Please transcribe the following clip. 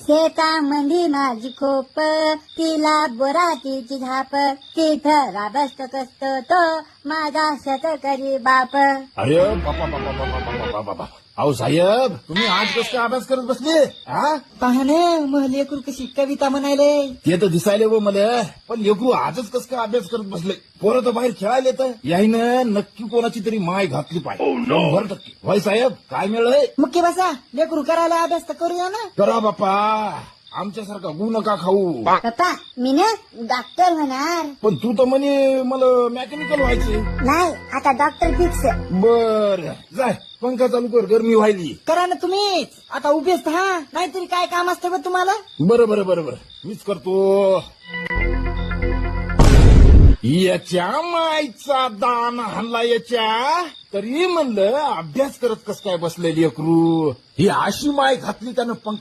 शेतामंदी माझी खोप, तिला बोराटीची झाप, तिथं राबस्त कसतो तो माझा शेतकरी बाप. अरे बापा बापा बापा बापा बापा बापा. अहो साहेब, तुम्ही आज कसं काय अभ्यास करत बसले? हा, पाहणे मग लेकरू कशी कविता म्हणायले. ते तर दिसायले व मला, पण लेकरू आजच कसं काय अभ्यास करत बसले? पोरं तर बाहेर खेळायला येतं. याईनं नक्की कोणाची तरी माय घातली पाहिजे. 100%. होय साहेब, काय मिळलंय? मुख्य बसा लेकरू करायला अभ्यास तर करूया ना. करा बापा, आमच्यासारखा गु नका खाऊ. पप्पा मी ना डॉक्टर होणार. पण तू तर म्हणे मला मेकॅनिकल व्हायचे. नाही आता डॉक्टर फिक्स. बर, जाय पंखा चालू कर, गरमी व्हायली. करा ना तुम्हीच. आता उभेच हा, नाहीतरी काय काम असतं बा तुम्हाला. बरं बरं बरं बरं, मीच करतो. याच्या मायचा दान हाणला याच्या, तरी म्हणलं अभ्यास करत कस काय बसलेली लेकरू. ही अशी माय घातली त्यानं पंख